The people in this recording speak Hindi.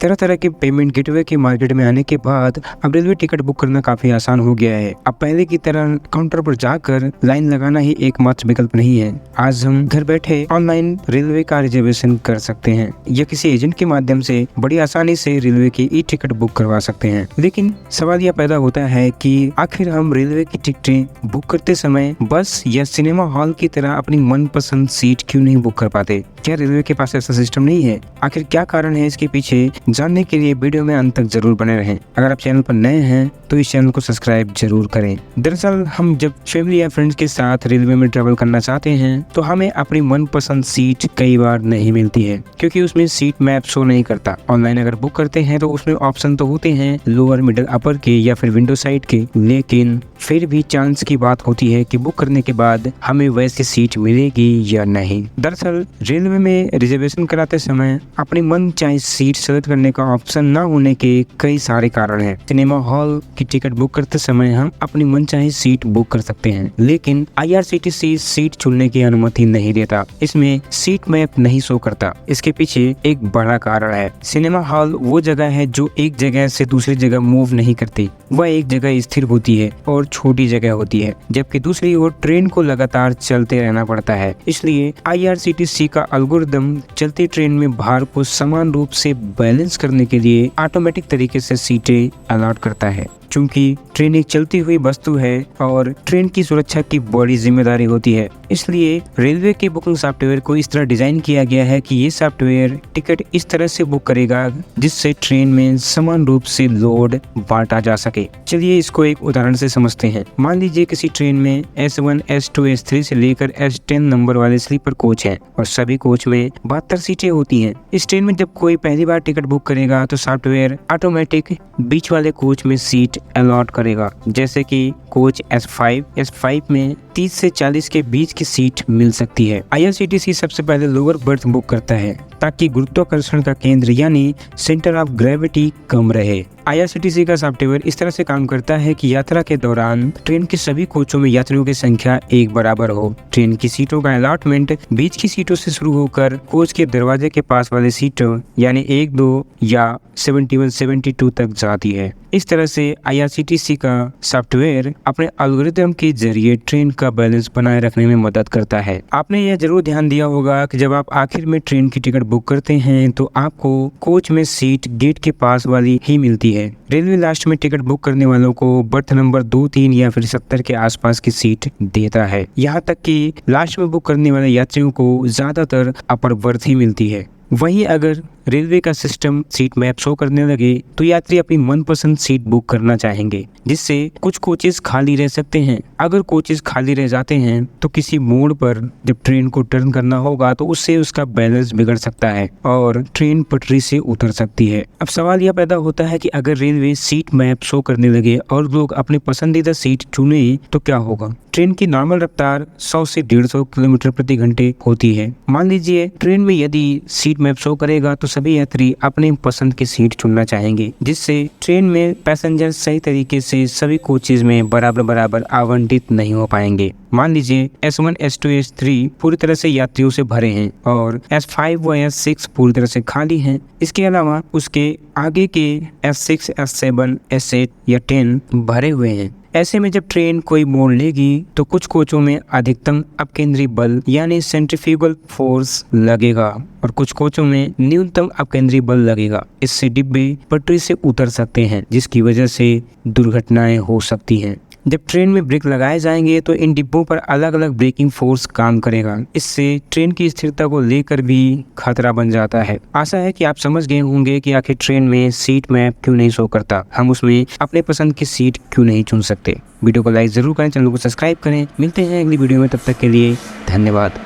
तरह तरह के पेमेंट गेटवे के मार्केट में आने के बाद अब रेलवे टिकट बुक करना काफी आसान हो गया है। अब पहले की तरह काउंटर पर जाकर लाइन लगाना ही एकमात्र विकल्प नहीं है। आज हम घर बैठे ऑनलाइन रेलवे का रिजर्वेशन कर सकते हैं या किसी एजेंट के माध्यम से बड़ी आसानी से रेलवे की ई टिकट बुक करवा सकते हैं। लेकिन सवाल यह पैदा होता है कि आखिर हम रेलवे की टिकटें बुक करते समय बस या सिनेमा हॉल की तरह अपनी मनपसंद सीट क्यों नहीं बुक कर पाते? क्या रेलवे के पास ऐसा सिस्टम नहीं है? आखिर क्या कारण है इसके पीछे? जानने के लिए वीडियो में अंत तक जरूर बने रहें। अगर आप चैनल पर नए हैं तो इस चैनल को सब्सक्राइब जरूर करें। दरअसल हम जब फैमिली या फ्रेंड्स के साथ रेलवे में ट्रेवल करना चाहते हैं तो हमें अपनी मनपसंद सीट कई बार नहीं मिलती है, क्योंकि उसमें सीट मैप शो नहीं करता। ऑनलाइन अगर बुक करते हैं तो उसमें ऑप्शन तो होते हैं लोअर, मिडिल, अपर के या फिर विंडो साइड के, लेकिन फिर भी चांस की बात होती है कि बुक करने के बाद हमें वैसी सीट मिलेगी या नहीं। दरअसल रेलवे में रिजर्वेशन कराते समय अपनी मन चाहे सीट सेलेक्ट करने का ऑप्शन न होने के कई सारे कारण हैं। सिनेमा हॉल की टिकट बुक करते समय हम अपनी मन चाहे सीट बुक कर सकते हैं, लेकिन IRCTC सीट चुनने की अनुमति नहीं देता। इसमें सीट मैप नहीं शो करता। इसके पीछे एक बड़ा कारण है। सिनेमा हॉल वो जगह है जो एक जगह से दूसरी जगह मूव नहीं करती, वह एक जगह स्थिर होती है और छोटी जगह होती है, जबकि दूसरी ओर ट्रेन को लगातार चलते रहना पड़ता है। इसलिए IRCTC का एल्गोरिदम चलती ट्रेन में भार को समान रूप से बैलेंस करने के लिए ऑटोमेटिक तरीके से सीटें अलॉट करता है। चूंकि ट्रेन एक चलती हुई वस्तु है और ट्रेन की सुरक्षा की बड़ी जिम्मेदारी होती है, इसलिए रेलवे के बुकिंग सॉफ्टवेयर को इस तरह डिजाइन किया गया है कि ये सॉफ्टवेयर टिकट इस तरह से बुक करेगा जिससे ट्रेन में समान रूप से लोड बांटा जा सके। चलिए इसको एक उदाहरण से समझते हैं। मान लीजिए किसी ट्रेन में S1, S2, S3 से लेकर S10 नंबर वाले स्लीपर कोच हैं और सभी कोच में 72 सीटें होती हैं। इस ट्रेन में जब कोई पहली बार टिकट बुक करेगा तो सॉफ्टवेयर ऑटोमेटिक बीच वाले कोच में सीट अलॉट करेगा, जैसे कि कोच S5 में 30 से 40 के बीच की सीट मिल सकती है। IRCTC सबसे पहले लोअर बर्थ बुक करता है ताकि गुरुत्वाकर्षण का केंद्र यानी सेंटर ऑफ ग्रेविटी कम रहे। IRCTC का सॉफ्टवेयर इस तरह से काम करता है कि यात्रा के दौरान ट्रेन के सभी कोचों में यात्रियों की संख्या एक बराबर हो। ट्रेन की सीटों का अलॉटमेंट बीच की सीटों से शुरू होकर कोच के दरवाजे के पास वाले सीटों यानी 1, 2 या 71, 72 तक जाती है। इस तरह से IRCTC का सॉफ्टवेयर अपने एल्गोरिथम के जरिए ट्रेन का बैलेंस बनाए रखने में मदद करता है। आपने यह जरूर ध्यान दिया होगा कि जब आप आखिर में ट्रेन की टिकट बुक करते हैं तो आपको कोच में सीट गेट के पास वाली ही मिलती है। रेलवे लास्ट में टिकट बुक करने वालों को बर्थ नंबर 2, 3 या फिर 70 के आसपास की सीट देता है। यहाँ तक कि लास्ट में बुक करने वाले यात्रियों को ज्यादातर अपर बर्थ ही मिलती है। वहीं अगर रेलवे का सिस्टम सीट मैप शो करने लगे तो यात्री अपनी मनपसंद सीट बुक करना चाहेंगे, जिससे कुछ कोचेस खाली रह सकते हैं। अगर कोचेस खाली रह जाते हैं तो किसी मोड़ पर जब ट्रेन को टर्न करना होगा तो उससे उसका बैलेंस बिगड़ सकता है और ट्रेन पटरी से उतर सकती है। अब सवाल यह पैदा होता है कि अगर रेलवे सीट मैप शो करने लगे और लोग अपनी पसंदीदा सीट चुने तो क्या होगा? ट्रेन की नॉर्मल रफ्तार 100 से 150 किलोमीटर प्रति घंटे होती है। मान लीजिए ट्रेन में यदि सीट मैप शो करेगा तो सभी यात्री अपने पसंद की सीट चुनना चाहेंगे, जिससे ट्रेन में पैसेंजर सही तरीके से सभी कोचेज में बराबर आवंटित नहीं हो पाएंगे। मान लीजिए S1, S2, S3 पूरी तरह से यात्रियों से भरे हैं और S5 व S6 पूरी तरह से खाली हैं। इसके अलावा उसके आगे के S6, S7, S8 या 10 भरे हुए हैं। ऐसे में जब ट्रेन कोई मोड़ लेगी तो कुछ कोचों में अधिकतम अपकेंद्री बल यानी सेंट्रीफ्यूगल फोर्स लगेगा और कुछ कोचों में न्यूनतम अपकेंद्री बल लगेगा। इससे डिब्बे पटरी से उतर सकते हैं, जिसकी वजह से दुर्घटनाएं हो सकती हैं। जब ट्रेन में ब्रेक लगाए जाएंगे तो इन डिब्बों पर अलग अलग ब्रेकिंग फोर्स काम करेगा। इससे ट्रेन की स्थिरता को लेकर भी खतरा बन जाता है। आशा है कि आप समझ गए होंगे कि आखिर ट्रेन में सीट मैप क्यों नहीं शो करता, हम उसमें अपने पसंद की सीट क्यों नहीं चुन सकते। वीडियो को लाइक जरूर करें, चैनल को सब्सक्राइब करें। मिलते हैं अगली वीडियो में, तब तक के लिए धन्यवाद।